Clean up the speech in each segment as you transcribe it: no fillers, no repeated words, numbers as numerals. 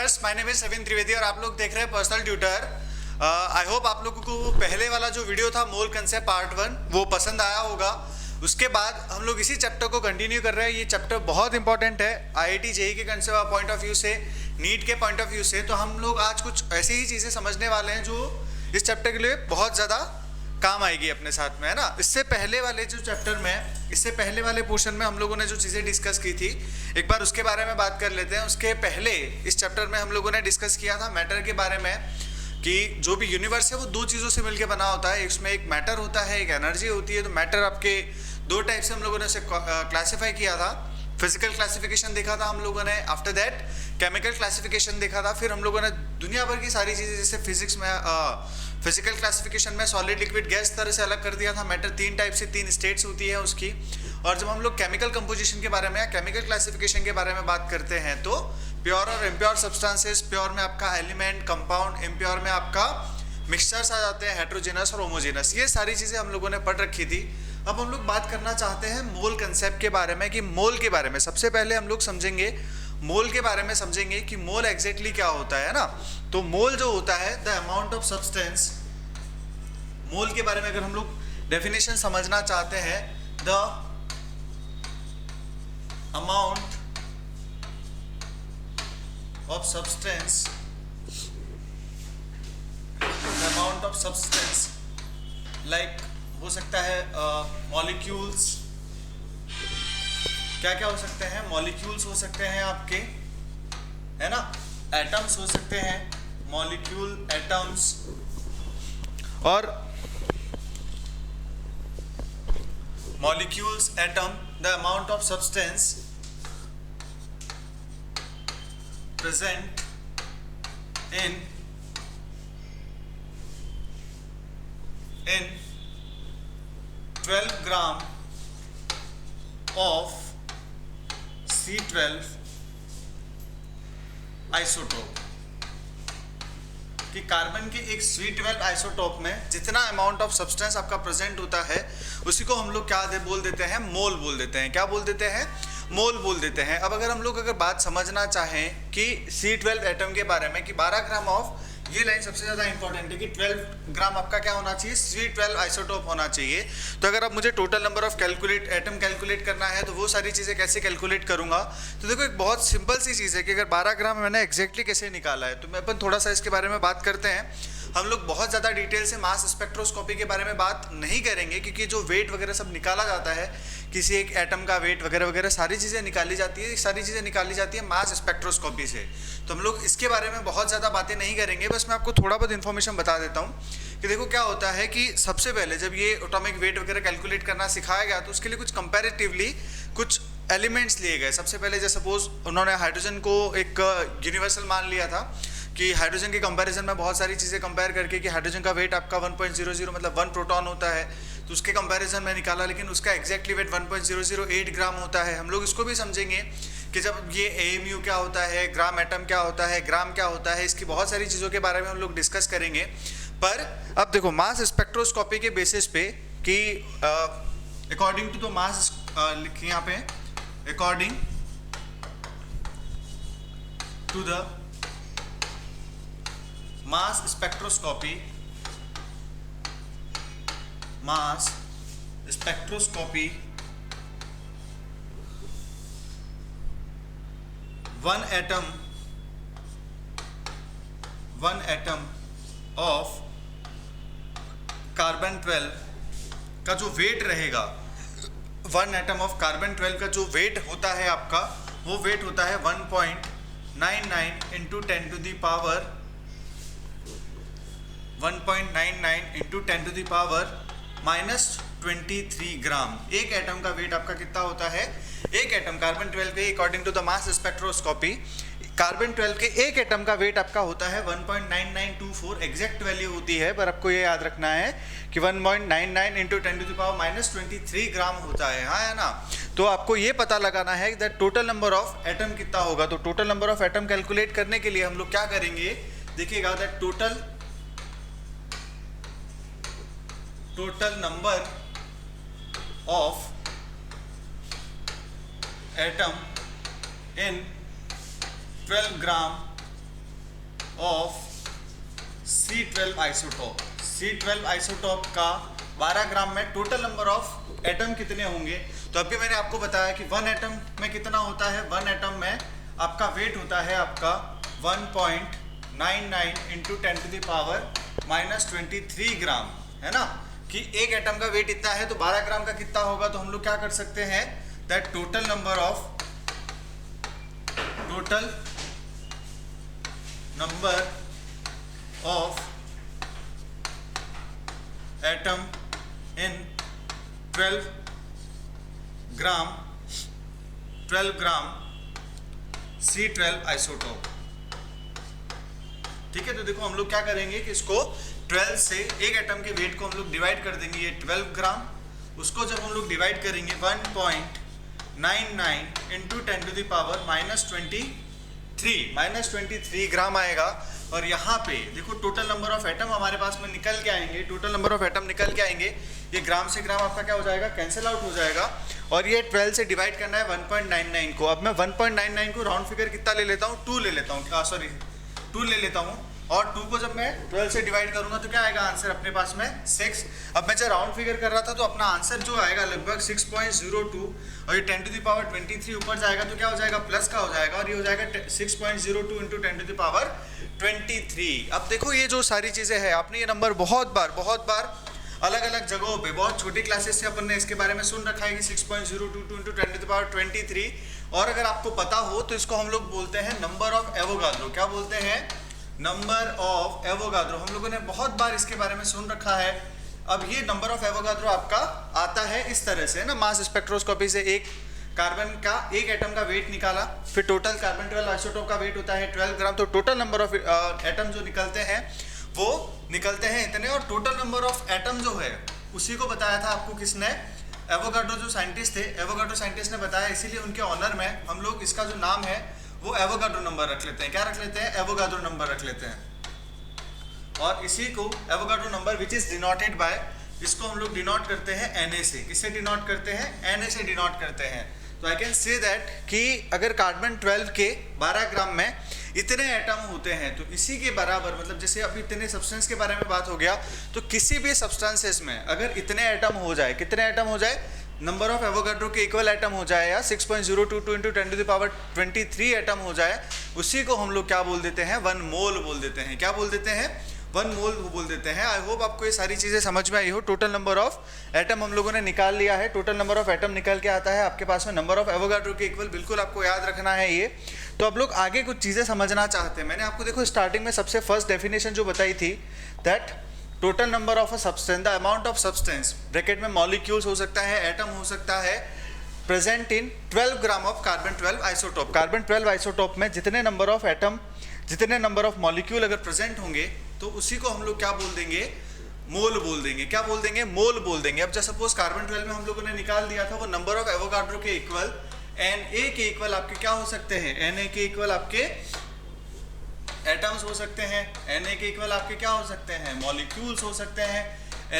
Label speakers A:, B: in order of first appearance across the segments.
A: Viewers, my name is Savin Trivedi और आप लोग देख रहे हैं पर्सनल ट्यूटर। आई होप आप लोगों को पहले वाला जो वीडियो था मोल कंसेप्ट पार्ट 1 वो पसंद आया होगा। उसके बाद हम लोग इसी चैप्टर को कंटिन्यू कर रहे हैं। ये चैप्टर बहुत इंपॉर्टेंट है आईआईटी जेईई के कंसेप्ट पॉइंट ऑफ व्यू से, नीट के पॉइंट ऑफ व्यू से। तो हम लोग आज कुछ ऐसी ही चीज़ें समझने वाले हैं जो इस चैप्टर के लिए बहुत ज़्यादा काम आएगी अपने साथ में, है ना। इससे पहले वाले जो चैप्टर में, इससे पहले वाले पोर्शन में हम लोगों ने जो चीज़ें डिस्कस की थी, एक बार उसके बारे में बात कर लेते हैं। उसके पहले इस चैप्टर में हम लोगों ने डिस्कस किया था मैटर के बारे में, कि जो भी यूनिवर्स है वो दो चीज़ों से मिलकर बना होता है। इसमें एक मैटर होता है, एक एनर्जी होती है। तो मैटर आपके दो टाइप से हम लोगों ने उसे क्लासीफाई किया था। फिजिकल क्लासिफिकेशन देखा था हम लोगों ने, आफ्टर दैट केमिकल क्लासिफिकेशन देखा था। फिर हम लोगों ने दुनिया भर की सारी चीज़ें, जैसे फिजिक्स में फिजिकल क्लासिफिकेशन में सॉलिड लिक्विड गैस तरह से अलग कर दिया था। मैटर तीन टाइप से, तीन स्टेट्स होती है उसकी। और जब हम लोग केमिकल कंपोजिशन के बारे में या केमिकल क्लासिफिकेशन के बारे में बात करते हैं तो प्योर और इम्प्योर सब्सटेंसेस, प्योर में आपका एलिमेंट, कंपाउंड, इम्प्योर में आपका मिक्सचर्स आ जाते हैं, हेट्रोजेनस और होमोजेनस। ये सारी चीज़ें हम लोगों ने पढ़ रखी थी। अब हम लोग बात करना चाहते हैं मोल कंसेप्ट के बारे में, कि मोल के बारे में सबसे पहले हम लोग समझेंगे, मोल के बारे में समझेंगे कि मोल एग्जैक्टली क्या होता है ना। तो मोल जो होता है द अमाउंट ऑफ सब्सटेंस, मोल के बारे में अगर हम लोग डेफिनेशन समझना चाहते हैं, the amount of substance, the amount of substance like हो सकता है मॉलिक्यूल्स, क्या क्या हो सकते हैं, मॉलिक्यूल्स हो सकते हैं आपके, है ना, एटम्स हो सकते हैं, मॉलिक्यूल, एटम्स, और molecules, atom, the amount of substance present in 12 gram of C12 isotope, कि कार्बन के एक C12 आइसोटोप में जितना अमाउंट ऑफ सब्सटेंस आपका प्रेजेंट होता है उसी को हम लोग क्या बोल देते हैं, मोल बोल देते हैं। क्या बोल देते हैं? मोल बोल देते हैं। अब अगर हम लोग बात समझना चाहें कि C12 एटम के बारे में, कि 12 ग्राम ऑफ, ये लाइन सबसे ज़्यादा इंपॉर्टेंट है, कि 12 ग्राम आपका क्या होना चाहिए, C12 आइसोटोप होना चाहिए। तो अगर अब मुझे total number of atom calculate करना है तो वो सारी चीज़ें कैसे कैलकुलेट करूंगा? तो देखो एक बहुत सिंपल सी चीज़ है कि अगर 12 ग्राम मैंने एग्जैक्टली कैसे निकाला है, तो मैं अपन थोड़ा सा इसके बारे में बात करते हैं। हम लोग बहुत ज़्यादा डिटेल से मास स्पेक्ट्रोस्कोपी के बारे में बात नहीं करेंगे, क्योंकि जो वेट वगैरह सब निकाला जाता है, किसी एक एटम का वेट वगैरह वगैरह सारी चीज़ें निकाली जाती है, सारी चीज़ें निकाली जाती है मास स्पेक्ट्रोस्कोपी से। तो हम लोग इसके बारे में बहुत ज़्यादा बातें नहीं करेंगे। बस मैं आपको थोड़ा बहुत इन्फॉर्मेशन बता देता हूँ कि देखो क्या होता है कि सबसे पहले जब ये एटॉमिक वेट वगैरह कैलकुलेट करना सिखाया गया तो उसके लिए कुछ कंपैरेटिवली कुछ एलिमेंट्स लिए गए। सबसे पहले जैसे सपोज उन्होंने हाइड्रोजन को एक यूनिवर्सल मान लिया था, कि हाइड्रोजन के कंपैरिजन में बहुत सारी चीज़ें कंपेयर करके, कि हाइड्रोजन का वेट आपका 1.00 मतलब 1 प्रोटॉन होता है, तो उसके कंपैरिजन में निकाला, लेकिन उसका एग्जैक्टली वेट 1.008 ग्राम होता है। हम लोग इसको भी समझेंगे कि जब ये AMU क्या होता है, ग्राम एटम क्या होता है, ग्राम क्या होता है, इसकी बहुत सारी चीज़ों के बारे में हम लोग डिस्कस करेंगे। पर अब देखो मास स्पेक्ट्रोस्कोपी के बेसिस पे, कि अकॉर्डिंग टू द मास, लिखिए यहाँ पे, according to the mass spectroscopy, mass spectroscopy, one atom of carbon 12 का जो वेट रहेगा, 1 एटम ऑफ कार्बन 12 का जो वेट होता है आपका, वो वेट होता है 1.99 into 10 to the power 1.99 into 10 to the power -23 gram. एक एटम का वेट आपका कितना होता है? एक एटम कार्बन 12 के according to the mass spectroscopy, carbon 12 के एक एटम का वेट आपका होता है 1.9924, एग्जैक्ट वैल्यू होती है, पर आपको ये याद रखना है कि 1.99 इंटू 10 टू द पावर -23 ग्राम होता है, हाँ है ना। तो आपको ये पता लगाना है कि टोटल नंबर ऑफ एटम कितना होगा। तो total number of atom calculate करने के लिए हम लोग क्या करेंगे, देखिएगा, that total number of atom in 12 gram of C12 isotope. C12 isotope का 12 ग्राम में टोटल नंबर ऑफ एटम कितने होंगे? तो अभी मैंने आपको बताया कि 1 एटम में कितना होता है, 1 एटम में आपका वेट होता है आपका 1.99 इंटू 10 टू द पावर -23 ग्राम, है ना, कि एक एटम का वेट इतना है तो 12 ग्राम का कितना होगा? तो हम लोग क्या कर सकते हैं, that total number of atom in 12 gram C12 isotope. ठीक है, तो देखो हम लोग क्या करेंगे कि इसको 12 से एक एटम के वेट को हम लोग डिवाइड कर देंगे, ये 12 ग्राम, उसको जब हम लोग डिवाइड करेंगे 1.99 इंटू 10 टू द पावर -23 ग्राम आएगा। और यहाँ पे देखो टोटल नंबर ऑफ एटम हमारे पास में निकल के आएंगे, टोटल नंबर ऑफ एटम निकल के आएंगे, ये ग्राम से ग्राम आपका क्या हो जाएगा, कैंसिल आउट हो जाएगा। और ये 12 से डिवाइड करना है 1.99 को। अब मैं 1.99 को राउंड फिगर कितना ले लेता हूँ, 2 ले लेता हूँ, 2 ले लेता हूँ। और 2 को जब मैं 12 से डिवाइड करूंगा तो क्या आएगा आंसर अपने पास में 6। अब मैं जब राउंड फिगर कर रहा था तो अपना आंसर जो आएगा लगभग 6.02, और ये 10 टू द पावर 23 ऊपर जाएगा तो क्या हो जाएगा, प्लस का हो जाएगा, और ये हो जाएगा 6.02 इंटू 10 टू द पावर 23। अब देखो ये जो सारी चीज़ें हैं, आपने ये नंबर बहुत बार अलग अलग जगहों पे बहुत छोटी क्लासेस से अपन ने इसके बारे में सुन रखा है कि 6.022 इंटू 10 टू द पावर 23। और अगर आपको पता हो तो इसको हम लोग बोलते हैं नंबर ऑफ एवोगाड्रो। क्या बोलते हैं, नंबर ऑफ एवोगाड्रो। हम लोगों ने बहुत बार इसके बारे में सुन रखा है। अब ये नंबर ऑफ एवोगाड्रो आपका आता है इस तरह से ना, मास स्पेक्ट्रोस्कोपी से एक कार्बन का एक एटम का वेट निकाला, फिर टोटल कार्बन 12 आइसोटोप का वेट होता है 12 ग्राम, तो टोटल नंबर ऑफ एटम जो निकलते हैं वो निकलते हैं इतने। और टोटल नंबर ऑफ एटम जो है उसी को बताया था आपको किसने, एवोगाड्रो जो साइंटिस्ट थे, एवोगाड्रो साइंटिस्ट ने बताया, इसीलिए उनके ऑनर में हम लोग इसका जो नाम है वो एवोगाड्रो नंबर रख लेते हैं। क्या रख लेते हैं, एवोगाड्रो नंबर रख लेते हैं। और इसी को Avogadro number which is denoted by, इसको हम लोग डिनोट करते हैं Na से। किससे डिनोट करते हैं, Na से डिनोट करते हैं। तो आई कैन से दैट कि अगर कार्बन 12 के 12 ग्राम में इतने एटम होते हैं तो इसी के बराबर, मतलब जैसे अभी इतने सब्सटेंस के बारे में बात हो गया, तो किसी भी सब्सटेंसेस में अगर इतने एटम हो जाए, कितने एटम हो जाए, नंबर ऑफ एवोगाड्रो के इक्वल एटम हो जाए, या 6.022 into 10 to the power 23 atom हो जाए, उसी को हम लोग क्या बोल देते हैं, 1 मोल बोल देते हैं। क्या बोल देते हैं, 1 मोल बोल देते हैं। आई होप आपको ये सारी चीज़ें समझ में आई हो। टोटल नंबर ऑफ एटम हम लोगों ने निकाल लिया है, टोटल नंबर ऑफ एटम निकल के आता है आपके पास में नंबर ऑफ एवोगाड्रो के इक्वल, बिल्कुल आपको याद रखना है ये। तो अब लोग आगे कुछ चीज़ें समझना चाहते हैं। मैंने आपको देखो स्टार्टिंग में सबसे फर्स्ट डेफिनेशन जो बताई थी, that total number of a substance, the amount of substance, bracket में मॉलिक्यूल्स हो सकता है, एटम हो सकता है, present in 12 gram of carbon 12 isotope. Carbon 12 isotope में जितने नंबर ऑफ एटम, जितने नंबर ऑफ मॉलिक्यूल अगर प्रेजेंट होंगे तो उसी को हम लोग क्या बोल देंगे, मोल बोल देंगे। क्या बोल देंगे, मोल बोल देंगे। अब जैसे सपोज कार्बन 12 में हम लोगों ने निकाल दिया था वो नंबर ऑफ एवोगाड्रो के इक्वल, Na के इक्वल आपके क्या हो सकते हैं, Na के इक्वल आपके एटम्स हो सकते हैं, Na के इक्वल आपके क्या हो सकते हैं, मॉलिक्यूल्स हो सकते हैं,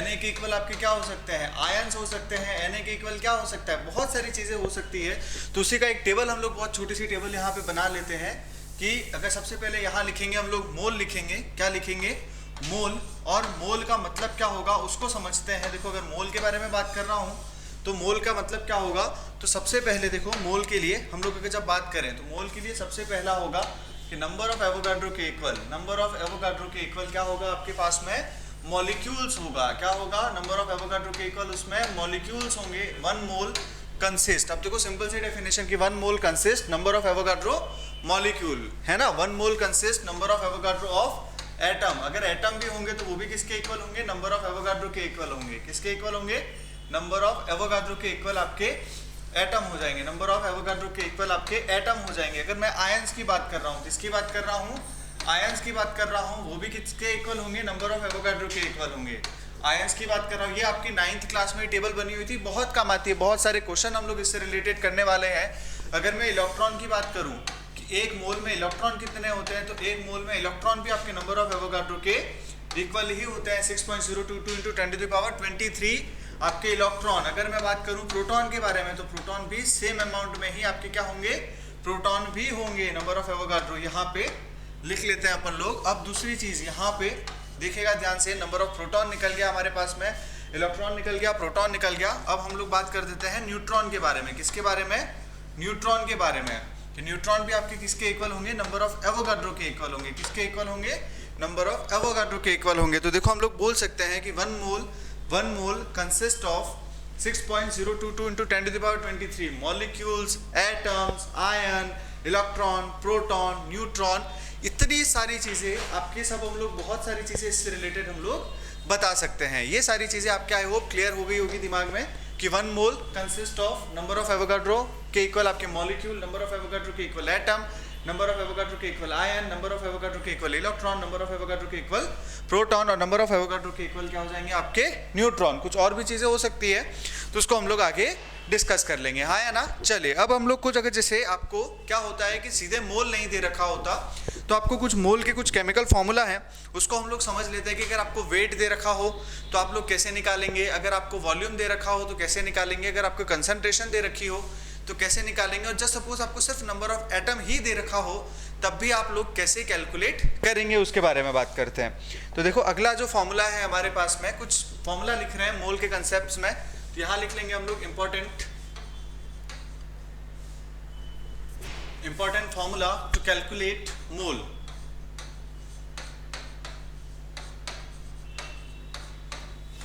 A: Na के इक्वल आपके क्या हो सकते हैं, आयंस हो सकते हैं, Na के इक्वल क्या हो सकता है, बहुत सारी चीज़ें हो सकती है। तो उसी का एक टेबल हम लोग, बहुत छोटी सी टेबल यहाँ पे बना लेते हैं कि अगर सबसे पहले यहाँ लिखेंगे हम लोग मोल लिखेंगे। क्या लिखेंगे, मोल। और मोल का मतलब क्या होगा उसको समझते हैं। देखो अगर मोल के बारे में बात कर रहा हूँ तो मोल का मतलब क्या होगा, तो सबसे पहले देखो मोल के लिए हम लोग अगर जब बात करें तो मोल के लिए सबसे पहला होगा कि नंबर ऑफ एवोगाड्रो के इक्वल, नंबर ऑफ एवोगाड्रो के इक्वल क्या होगा आपके पास में, मॉलिक्यूल्स होगा। क्या होगा, नंबर ऑफ एवोगाड्रो के इक्वल उसमें मॉलिक्यूल्स होंगे। 1 मोल कंसिस्ट, अब देखो सिंपल सी डेफिनेशन की 1 mole consist number of Avogadro molecule, है ना। 1 mole consist number of Avogadro of atom. अगर एटम भी होंगे तो वो भी किसके इक्वल होंगे, नंबर ऑफ एवोगाड्रो के इक्वल होंगे। किसके इक्वल होंगे, नंबर ऑफ एवोगाड्रो के इक्वल आपके एटम हो जाएंगे। नंबर ऑफ एवोगाड्रो के इक्वल आपके एटम हो जाएंगे। अगर मैं आयंस की बात कर रहा हूँ, किसकी बात कर रहा हूँ, आयंस की बात कर रहा हूँ, वो भी किसके इक्वल होंगे, नंबर ऑफ एवोगाड्रो के इक्वल होंगे। आयंस की बात कर रहा हूँ, ये आपकी 9th क्लास में टेबल बनी हुई थी, बहुत काम आती है, बहुत सारे क्वेश्चन हम लोग इससे रिलेटेड करने वाले हैं। अगर मैं इलेक्ट्रॉन की बात करूँ कि एक मोल में इलेक्ट्रॉन कितने होते हैं, तो एक मोल में इलेक्ट्रॉन भी आपके नंबर ऑफ एवोगाड्रो के इक्वल ही होते हैं। 6.022 इंटू 10 टू द पावर 23 आपके इलेक्ट्रॉन। अगर मैं बात करूं प्रोटॉन के बारे में तो प्रोटॉन भी सेम अमाउंट में ही आपके क्या होंगे, प्रोटॉन भी होंगे। नंबर ऑफ एवोगाड्रो यहाँ पे लिख लेते हैं अपन लोग। अब दूसरी चीज यहाँ पे देखिएगा ध्यान से, नंबर ऑफ प्रोटॉन निकल गया हमारे पास में, इलेक्ट्रॉन निकल गया, प्रोटॉन निकल गया। अब हम लोग बात कर देते हैं न्यूट्रॉन के बारे में। किसके बारे में? न्यूट्रॉन के बारे में। कि न्यूट्रॉन भी आपके किसके इक्वल होंगे? नंबर ऑफ एवोगाड्रो के इक्वल होंगे। किसके इक्वल होंगे? नंबर ऑफ एवोगाड्रो के इक्वल होंगे। तो देखो हम लोग बोल सकते हैं कि one mole consist of 6.022 into 10 to the power 23 molecules, atoms, ion, electron, proton, neutron, इतनी सारी चीजें आपके, सब हम लोग बहुत सारी चीजें इससे रिलेटेड हम लोग बता सकते हैं। ये सारी चीजें आपके आई होप क्लियर हो गई होगी दिमाग में कि one mole consist of number of Avogadro के इक्वल आपके मॉलिक्यूल, नंबर ऑफ एवोगाड्रो के equal atom, number of Avogadro के equal ion, number of Avogadro के equal electron, number of Avogadro के इक्वल प्रोटॉन और नंबर ऑफ एवोगाड्रो के equal क्या हो जाएंगे आपके न्यूट्रॉन। कुछ और भी चीजें हो सकती है तो उसको हम लोग आगे डिस्कस कर लेंगे, हाँ या ना। चलिए अब हम लोग कुछ, अगर जैसे आपको क्या होता है कि सीधे मोल नहीं दे रखा होता तो आपको कुछ मोल के कुछ केमिकल फॉर्मूला है, उसको हम लोग समझ लेते हैं कि अगर आपको वेट दे रखा हो तो आप लोग कैसे निकालेंगे, अगर आपको वॉल्यूम दे रखा हो तो कैसे निकालेंगे, अगर आपको कंसंट्रेशन दे रखी हो तो कैसे निकालेंगे, और जस्ट सपोज आपको सिर्फ नंबर ऑफ एटम ही दे रखा हो तब भी आप लोग कैसे कैलकुलेट करेंगे उसके बारे में बात करते हैं। तो देखो अगला जो फॉर्मूला है हमारे पास में, कुछ फॉर्मूला लिख रहे हैं मोल के कंसेप्ट में, तो यहाँ लिख लेंगे हम लोग important formula to calculate mole.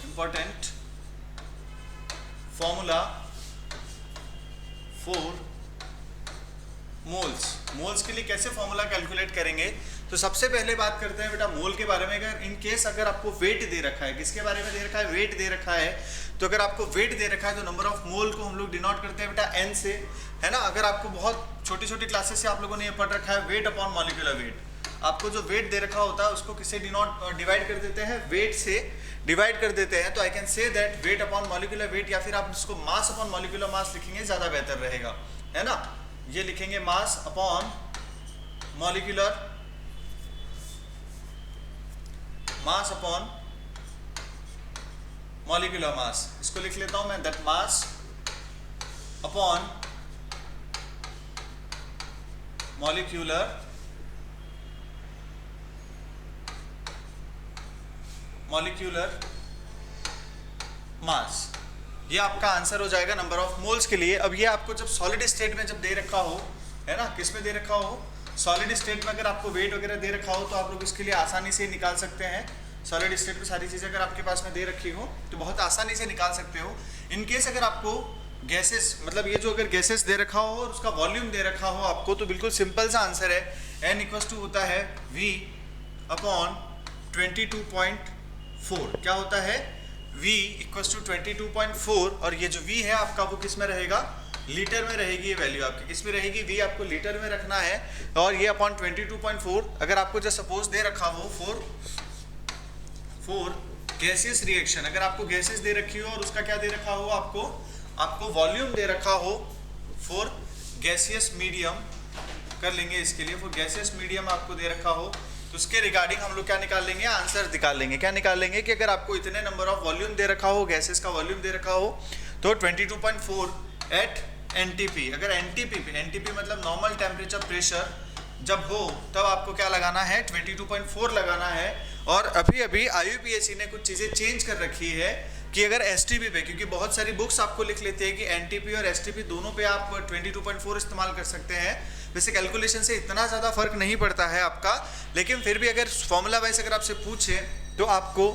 A: Important formula for moles के लिए कैसे फॉर्मूला कैलकुलेट करेंगे। तो सबसे पहले बात करते हैं बेटा मोल के बारे में। अगर इन केस अगर आपको वेट दे रखा है, किसके बारे में दे रखा है? वेट दे रखा है। तो अगर आपको वेट दे रखा है तो नंबर ऑफ मोल को हम लोग डिनोट करते हैं बेटा एन से, है ना। अगर आपको बहुत छोटी छोटी क्लासेस से आप लोगों ने ये पढ़ रखा है वेट अपॉन मॉलिक्यूलर वेट, आपको जो वेट दे रखा होता है उसको किससे डिवाइड कर देते हैं? वेट से डिवाइड कर देते हैं। तो I can say that wait upon molecular wait, या फिर आप इसको मास अपॉन मॉलिक्यूलर मास लिखेंगे ज़्यादा बेहतर रहेगा, है ना। ये लिखेंगे मास अपॉन मॉलिक्यूलर मास, इसको लिख लेता हूं मैं, that mass upon molecular mass. ये आपका आंसर हो जाएगा नंबर ऑफ मोल्स के लिए। अब ये आपको जब सॉलिड स्टेट में जब दे रखा हो, है ना, किस में दे रखा हो? सॉलिड स्टेट में अगर आपको वेट वगैरह दे रखा हो तो आप लोग इसके लिए आसानी से निकाल सकते हैं। सॉलिड स्टेट में सारी चीज़ें अगर आपके पास में दे रखी हो तो बहुत आसानी से निकाल सकते हो। इन केस अगर आपको गैसेस, मतलब ये जो अगर गैसेस दे रखा हो और उसका वॉल्यूम दे रखा हो आपको, तो बिल्कुल सिंपल सा आंसर है, n इक्वल्स टू होता है v अपॉन 22.4। क्या होता है? v इक्वल्स टू 22.4, और ये जो v है आपका वो किस में रहेगा? लीटर में रहेगी। ये वैल्यू आपकी किस में रहेगी? v आपको लीटर में रखना है, और ये अपॉन 22.4। अगर आपको जो सपोज दे रखा हो फॉर गैसियस रिएक्शन, अगर आपको गैसेस दे रखी हो और उसका क्या दे रखा हो आपको वॉल्यूम दे रखा हो फॉर गैसियस मीडियम, कर लेंगे इसके लिए, फॉर गैसियस मीडियम आपको दे रखा हो तो उसके रिगार्डिंग हम लोग क्या निकाल लेंगे? आंसर निकाल लेंगे। क्या निकाल लेंगे कि अगर आपको इतने नंबर ऑफ वॉल्यूम दे रखा हो, गैसेस का वॉल्यूम दे रखा हो, तो 22.4 एट एनटीपी। अगर एनटीपी मतलब नॉर्मल टेम्परेचर प्रेशर जब हो तब आपको क्या लगाना है? 22.4 लगाना है। और अभी IUPAC ने कुछ चीज़ें चेंज कर रखी है कि अगर STP पे, क्योंकि बहुत सारी बुक्स आपको लिख लेते हैं कि NTP और STP दोनों पे आप 22.4 इस्तेमाल कर सकते हैं। वैसे कैलकुलेशन से इतना ज़्यादा फर्क नहीं पड़ता है आपका, लेकिन फिर भी अगर फॉर्मूला वाइज अगर आपसे पूछे तो आपको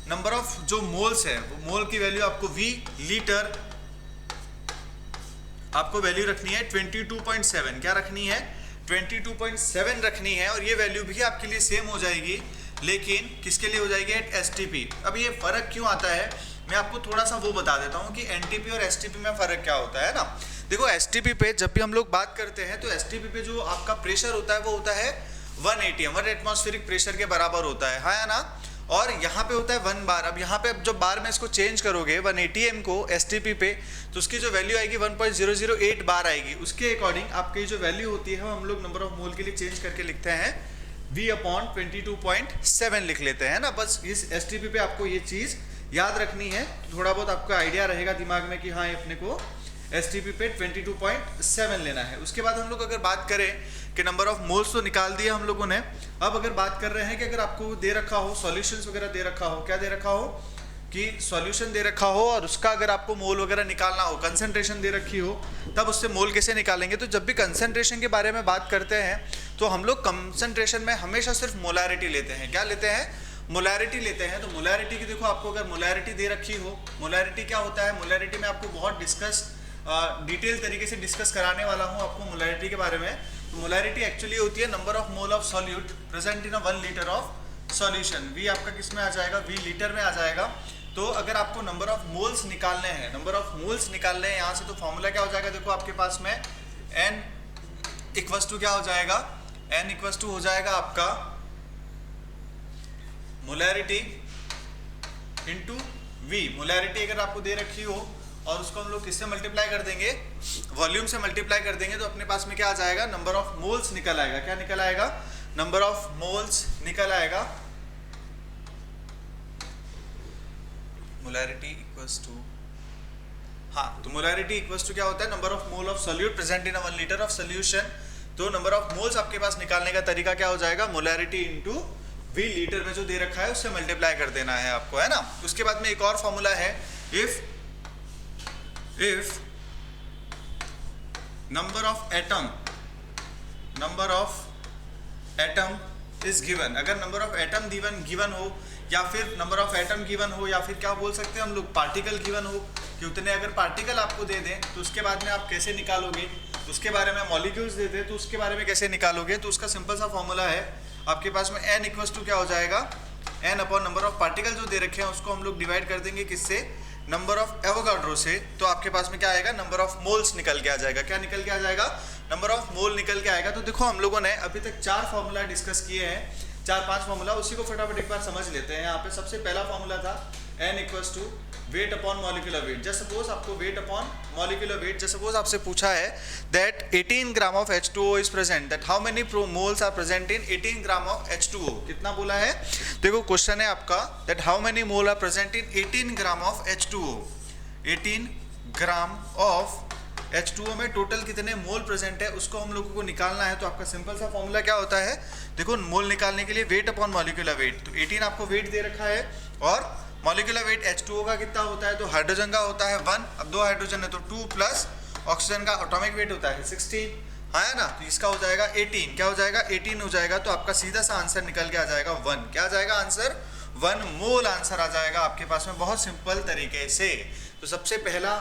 A: नंबर ऑफ जो मोल्स है, वो मोल की वैल्यू आपको V लीटर आपको वैल्यू रखनी है 22.7। क्या रखनी है? 22.7 रखनी है, और ये वैल्यू भी आपके लिए सेम हो जाएगी, लेकिन किसके लिए हो जाएगी? At STP। अब ये फ़र्क क्यों आता है मैं आपको थोड़ा सा वो बता देता हूँ कि NTP और STP में फ़र्क क्या होता है ना। देखो STP पे जब भी हम लोग बात करते हैं तो STP पे जो आपका प्रेशर होता है वो होता है 1 एटमॉस्फेरिक प्रेशर के बराबर होता है, हाँ या ना। और यहाँ पे होता है 1 बार। अब यहाँ पे जब बार में इसको चेंज करोगे 180 m को STP पे, तो उसकी जो वैल्यू आएगी 1.008 बार आएगी। उसके अकॉर्डिंग आपकी जो वैल्यू होती है हम लोग नंबर ऑफ मोल के लिए चेंज करके लिखते हैं V अपॉन 22.7 लिख लेते हैं ना। बस इस STP पे आपको ये चीज़ याद रखनी है, थोड़ा बहुत आपका आइडिया रहेगा दिमाग में कि हाँ अपने को एसटीपी पे 22.7 लेना है। उसके बाद हम लोग अगर बात करें कि नंबर ऑफ मोल्स तो निकाल दिया हम लोगों ने, अब अगर बात कर रहे हैं कि अगर आपको दे रखा हो सॉल्यूशंस वगैरह दे रखा हो, क्या दे रखा हो कि सॉल्यूशन दे रखा हो और उसका अगर आपको मोल वगैरह निकालना हो, कंसंट्रेशन दे रखी हो, तब उससे मोल कैसे निकालेंगे। तो जब भी कंसंट्रेशन के बारे में बात करते हैं तो हम लोग कंसंट्रेशन में हमेशा सिर्फ मोलारिटी लेते हैं। क्या लेते हैं? मोलारिटी लेते हैं। तो मोलारिटी की देखो, आपको अगर मोलारिटी दे रखी हो, मोलारिटी क्या होता है, मोलारिटी में आपको बहुत डिटेल तरीके से डिस्कस कराने वाला हूँ आपको मोलारिटी के बारे में। तो मोलारिटी एक्चुअली होती है number of mole of solute present in a 1 litre of solution. वी आपका किस में आ जाएगा? वी लीटर में आ जाएगा। तो अगर आपको नंबर ऑफ मोल्स निकालने हैं, नंबर ऑफ मोल्स निकालने हैं यहाँ से, तो फॉर्मूला क्या हो जाएगा? देखो आपके पास में n इक्वल्स टू क्या हो जाएगा? n इक्वल्स टू हो जाएगा आपका मोलैरिटी इंटू v। मोलैरिटी अगर आपको दे रखी हो और उसको हम लोग किससे मल्टीप्लाई कर देंगे? वॉल्यूम से मल्टीप्लाई कर देंगे, तो अपने पास में क्या आ जाएगा? नंबर ऑफ मोल्स निकल आएगा। क्या निकल आएगा? नंबर ऑफ मोल्स निकल आएगा। मोलैरिटी इक्वल्स टू, हाँ, तो मोलैरिटी इक्वल्स टू क्या होता है? Number of mole of solute present in 1 litre of solution. तो नंबर ऑफ मोल्स आपके पास निकालने का तरीका क्या हो जाएगा? मोलैरिटी इंटू वी लीटर में जो दे रखा है उससे मल्टीप्लाई कर देना है आपको, है ना। उसके बाद में एक और फॉर्मूला है, if number of atom is given. अगर नंबर ऑफ एटम गिवन हो, या फिर नंबर ऑफ एटम गिवन हो, या फिर क्या बोल सकते हैं हम लोग, पार्टिकल गिवन हो कि उतने अगर पार्टिकल आपको दे दें तो उसके बाद में आप कैसे निकालोगे, उसके बारे में मॉलिक्यूल्स दे दें तो उसके बारे में कैसे निकालोगे। तो उसका सिंपल सा फॉर्मूला है आपके पास में n इक्वल्स टू क्या हो जाएगा? n upon number of particle जो दे रखे हैं उसको हम लोग डिवाइड कर देंगे किससे? नंबर ऑफ एवोगाड्रो से। तो आपके पास में क्या आएगा? नंबर ऑफ मोल्स निकल के आ जाएगा। क्या निकल के आ जाएगा? नंबर ऑफ मोल निकल के आएगा। तो देखो हम लोगों ने अभी तक 4 फॉर्मूला डिस्कस किए हैं, 4-5 फॉर्मूला, उसी को फटाफट एक बार समझ लेते हैं। यहाँ पे सबसे पहला फॉर्मूला था n equals to weight upon molecular weight. Just suppose आपको weight upon molecular weight, just suppose आपसे पूछा है that 18 gram of H2O is present, that how many moles are present in 18 gram of H2O। कितना बोला है? देखो question है आपका that how many mole are present in 18 gram of H2O। 18 gram of H2O में टोटल कितने मोल present है उसको हम लोगों को निकालना है। तो आपका सिंपल सा फॉर्मूला क्या होता है? देखो मोल निकालने के लिए वेट अपॉन मॉलिक्यूलर वेट। तो 18 आपको वेट दे रखा है और मॉलिक्यूलर वेट H2O का कितना होता है? तो हाइड्रोजन का होता है 1। अब 2 हाइड्रोजन है तो 2 प्लस ऑक्सीजन का एटॉमिक वेट होता है 16, है ना। तो इसका हो जाएगा 18। क्या हो जाएगा? 18 हो जाएगा। तो आपका सीधा सा आंसर निकल के आ जाएगा 1। क्या आ जाएगा आंसर? 1 मोल आंसर आ जाएगा आपके पास में, बहुत सिंपल तरीके से। तो सबसे पहला